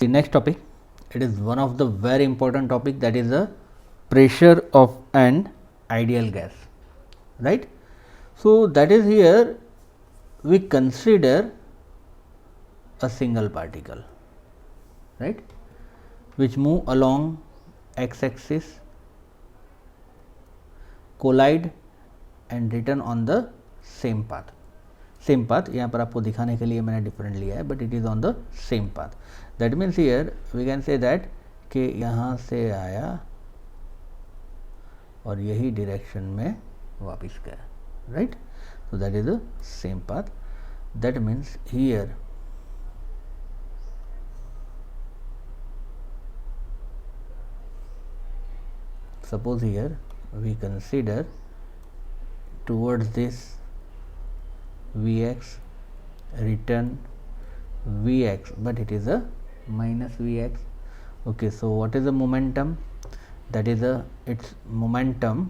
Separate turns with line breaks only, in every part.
The next topic, it is one of the very important topic, that is the pressure of an ideal gas, right. So, that is here we consider a single particle, right, which move along x axis, collide and return on the same path. Same path यहाँ पर आपको दिखाने के लिए मैंने different लिया है, but it is on the same path. That means here we can say that कि यहाँ से आया और यही डायरेक्शन में वापस गया, right. So that is the same path. That means here suppose here we consider towards this Vx return Vx, but it is a minus Vx. Okay, so what is the momentum? That is its momentum.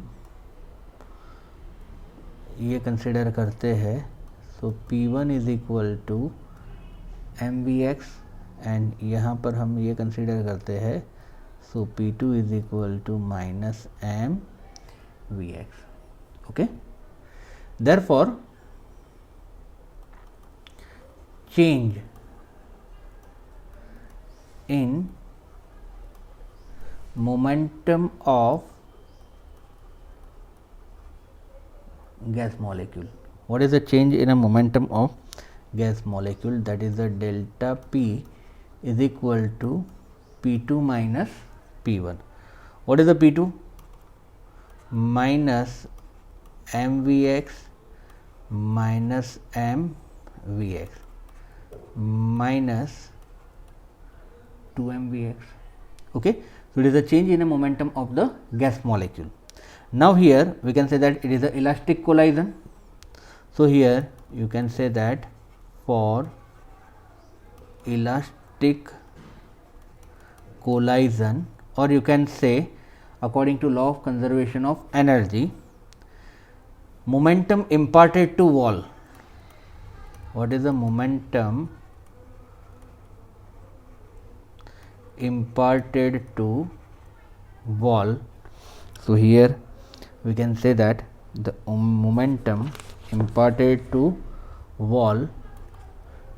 ये consider करते हैं. So P1 is equal to mVx and यहाँ पर हम ये consider करते हैं. So P2 is equal to minus mVx. Okay, therefore change in momentum of gas molecule. What is the change in a momentum of gas molecule? That is the delta P is equal to P2 minus P1. What is the P2? Minus mVx minus mVx minus 2 mVx. Okay, so it is a change in a momentum of the gas molecule. Now here we can say that it is a elastic collision. So here you can say that for elastic collision, or you can say according to law of conservation of energy, momentum imparted to wall. What is the momentum imparted to wall? So here we can say that the momentum imparted to wall,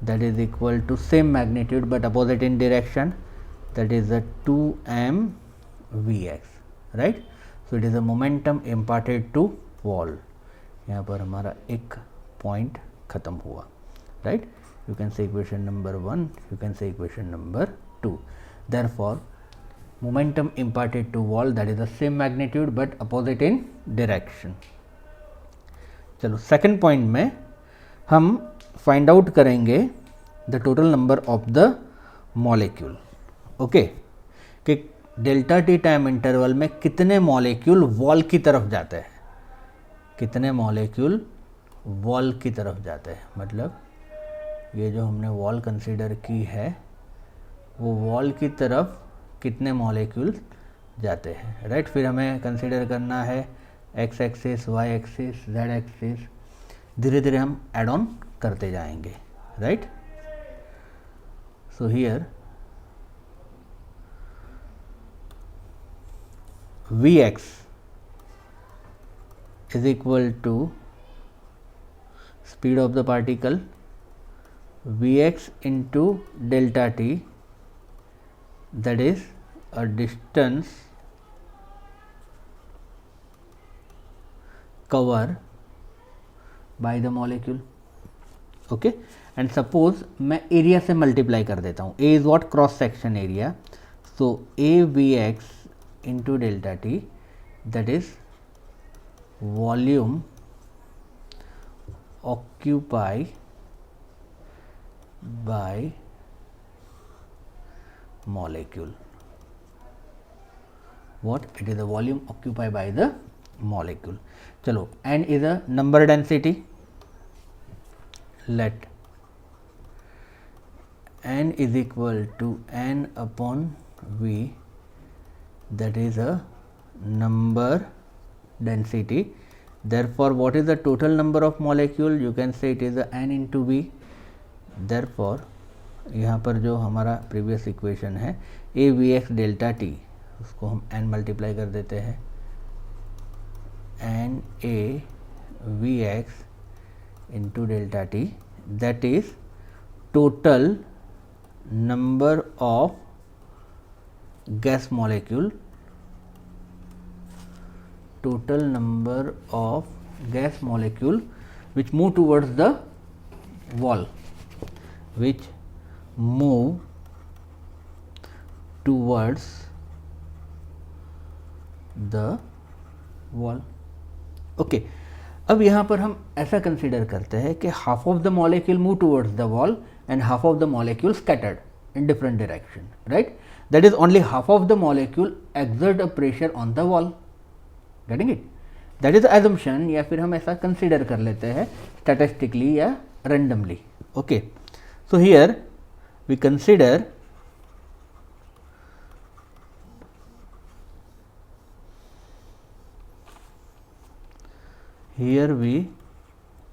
that is equal to same magnitude but opposite in direction, that is the 2 mVx, right. So it is a momentum imparted to wall. यहाँ पर हमारा एक point खत्म हुआ, right. You can say equation number 1, you can say equation number 2. Therefore momentum imparted to wall, that is the same magnitude but opposite in direction. चलो second point में हम find out करेंगे the total number of the molecule. Okay, कि delta T time interval में कितने molecule wall की तरफ जाते हैं, कितने मॉलिक्यूल वॉल की तरफ जाते हैं. मतलब ये जो हमने वॉल कंसीडर की है वो वॉल की तरफ कितने मॉलिक्यूल जाते हैं, राइट. फिर हमें कंसीडर करना है X axis, Y axis, Z axis. धीरे धीरे हम एड ऑन करते जाएंगे, right. So here Vx is equal to speed of the particle, Vx into delta t, that is a distance cover by the molecule. Okay, and suppose मैं area से multiply कर देता हूँ. A is what? Cross section area. So A Vx into delta t, that is volume occupied by molecule. What? It is the volume occupied by the molecule. चलो, n is a number density. Let n is equal to n upon v, that is a number density. Therefore what is the total number of molecule? You can say it is a n into v. Therefore यहाँ पर जो हमारा previous equation है A V X delta T, उसको हम n multiply कर देते हैं, N A V X into delta T, that is total number of gas molecule, total number of gas molecule which move towards the wall, which move towards the wall. Okay. अब यहाँ पर हम ऐसा consider करते हैं कि half of the molecule move towards the wall and half of the molecule scattered in different direction, right? That is only half of the molecule exert a pressure on the wall. Getting it? That is the assumption, या फिर हम ऐसा consider कर लेते हैं statistically या randomly. Okay. So here we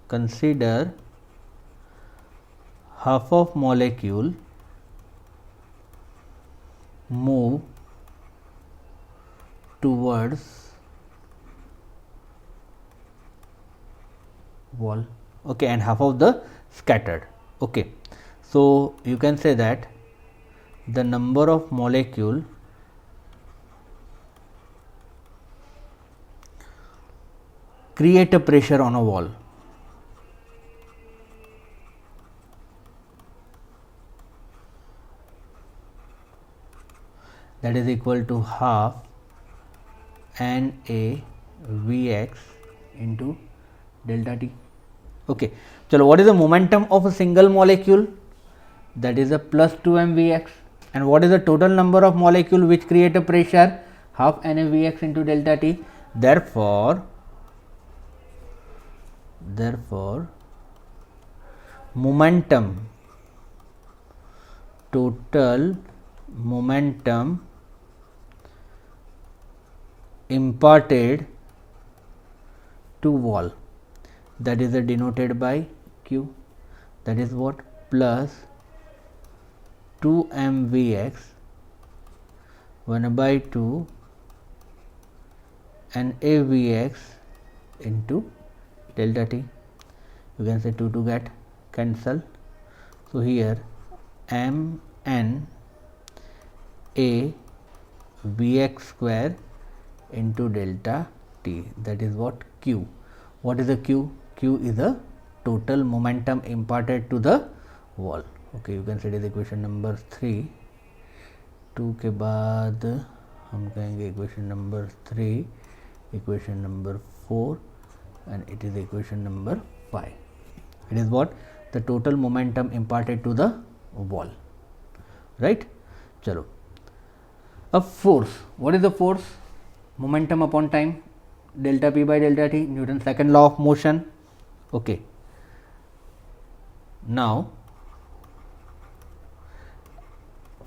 consider half of molecule move towards wall, okay, and half of the scattered. Okay, so you can say that the number of molecule create a pressure on a wall. That is equal to half n a v x into delta t. Okay. So what is the momentum of a single molecule? That is a plus 2 m v x. And what is the total number of molecule which create a pressure? Half n a v x into delta t. Therefore momentum, total momentum imparted to wall, that is denoted by q, that is what, plus 2 mvx 1 by 2 and avx into delta t. You can say 2 to get cancel. So here m n a vx square into delta t, that is what, q. What is the q? Q is the total momentum imparted to the wall. Okay, you can say it is equation number 3. 2 के बाद हम कहेंगे equation number 3, equation number 4 and it is equation number 5. It is what, the total momentum imparted to the wall, right? चलो, अब force, what is the force? Momentum upon time, delta p by delta t, Newton's second law of motion. Okay. Now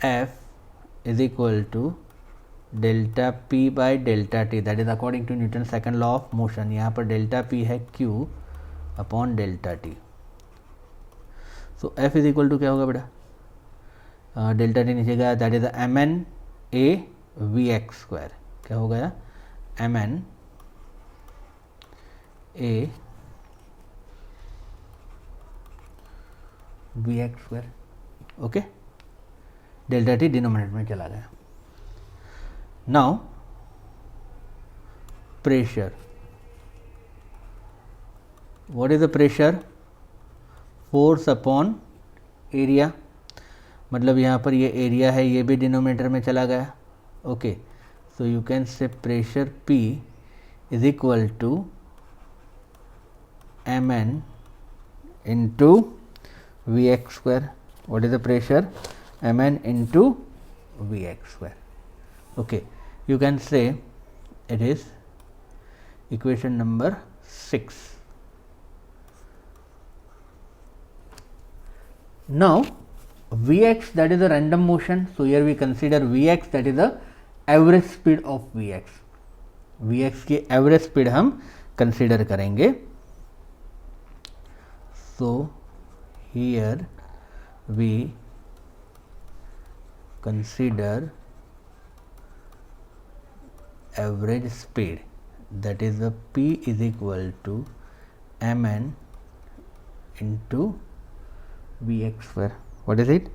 F is equal to delta p by delta t, that is according to Newton's second law of motion. यहाँ पर delta p है q upon delta t. So F is equal to क्या होगा बेटा, delta T नीचे गया, that is M N A V X square. क्या हो गया, M N A V X square. Okay, delta T denominator में चला गया. Now pressure, what is the pressure? Force upon area. मतलब यहाँ पर ये एरिया है, ये भी डिनोमिनेटर में चला गया. Okay, so you can say pressure P is equal to M N into V X square. What is the pressure? M N into V X square. Okay, you can say it is equation number 6. Now Vx, that is a random motion, so here we consider Vx, that is the average speed of Vx. Vx की average speed हम consider करेंगे. So here we consider average speed, that is the P is equal to mn into Vx square. What is it?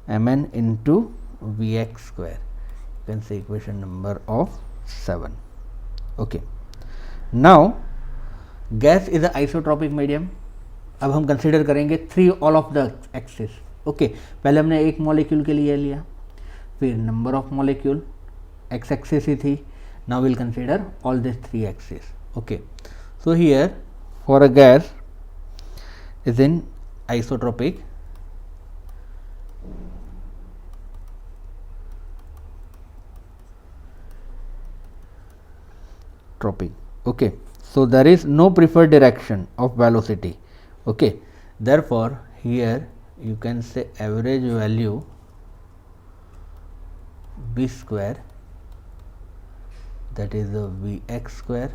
Mn into Vx square. You can say equation number of 7. Okay. Now gas is isotropic medium. अब हम consider करेंगे three all of the axis. Okay, पहले हमने एक molecule के लिए लिया, फिर number of molecule X axis ही थी. Now will consider all this three axis. Okay, so here for a gas is in isotropic tropic. Okay, so there is no preferred direction of velocity. Okay, therefore here you can say average value v square, that is the vx square,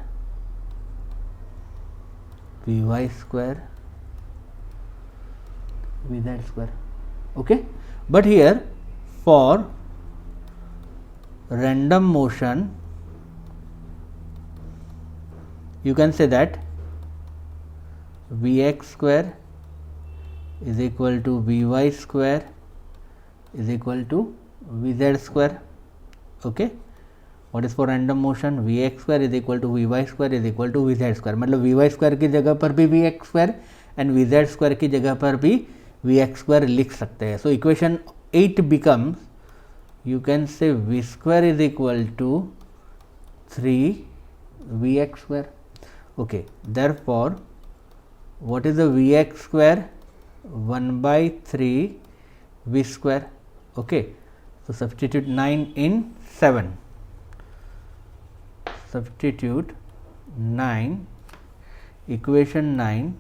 vy square, vz square. Okay, but here for random motion you can say that vx square is equal to vy square is equal to vz square. Okay, what is for random motion? vx square is equal to vy square is equal to vz square. मतलब vy square की जगह पर भी vx square and vz square की जगह पर भी vx square लिख सकते हैं. So equation 8 becomes, you can say v square is equal to 3 vx square. Okay, therefore what is the vx square? 1 by 3 v square. Okay, so substitute 9 in 7, substitute 9, equation 9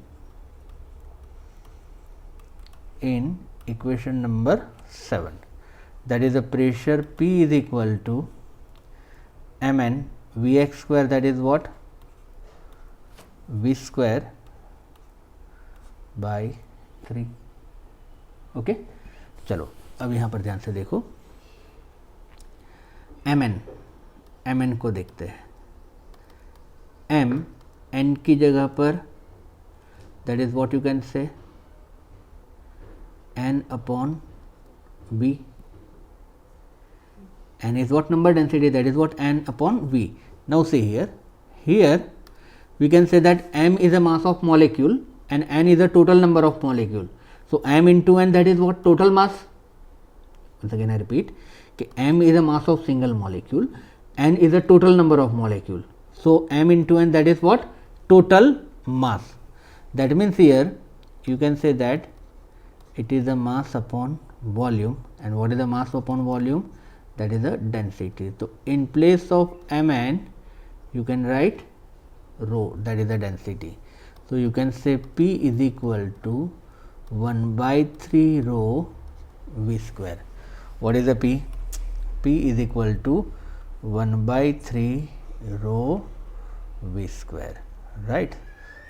in equation number 7, that is the pressure P is equal to mn vx square, that is what? v square by 3. Okay, चलो अब यहाँ पर ध्यान से देखो, mn को देखते हैं. m n की जगह पर, that is what you can say n upon v. n is what number density, that is what n upon v. Now see here we can say that m is a mass of molecule and n is a total number of molecule. So m into n, that is what? Total mass. Once again I repeat, m is a mass of single molecule, n is a total number of molecule. So m into n, that is what? Total mass. That means here you can say that it is a mass upon volume. And what is the mass upon volume? That is the density. So in place of mn you can write rho, that is the density. So you can say P is equal to 1 by 3 rho v square. What is the P? P is equal to 1 by 3 rho v square, right?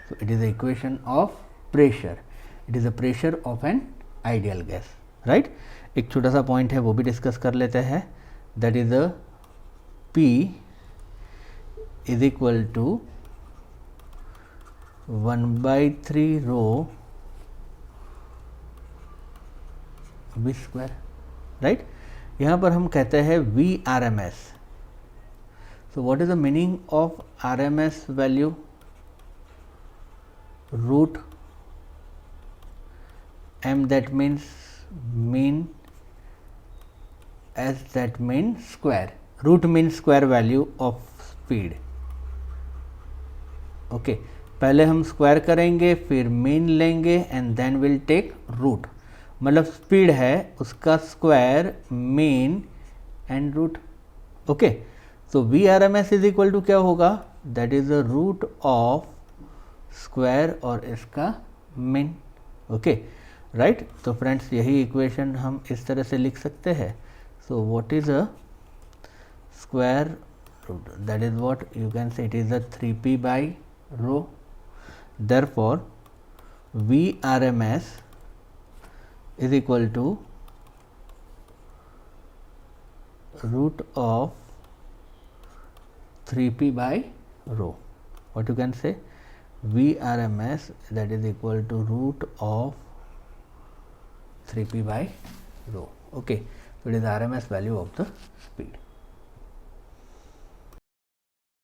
So it is the equation of pressure. It is the pressure of an ideal gas, right? एक छोटा सा point है वो भी discuss कर लेते हैं. That is the P is equal to 1 by 3 rho v square, right? यहाँ पर हम कहते हैं VRMS. So what is the meaning of RMS value? Root m, that means mean, s that means square. Root means square value of speed. Okay, पहले हम square करेंगे, फिर mean लेंगे and then will take root. मतलब speed है उसका square, mean and root. Okay, so V R M S is equal to क्या होगा? That is the root of square और इसका मीन. Okay, right. तो फ्रेंड्स यही इक्वेशन हम इस तरह से लिख सकते हैं. So what is a square root? That is what you can say it is the 3p by rho. Therefore VRMS is equal to root of 3p by rho. What you can say? Vrms, that is equal to root of 3p by rho. Okay, so it is RMS value of the speed.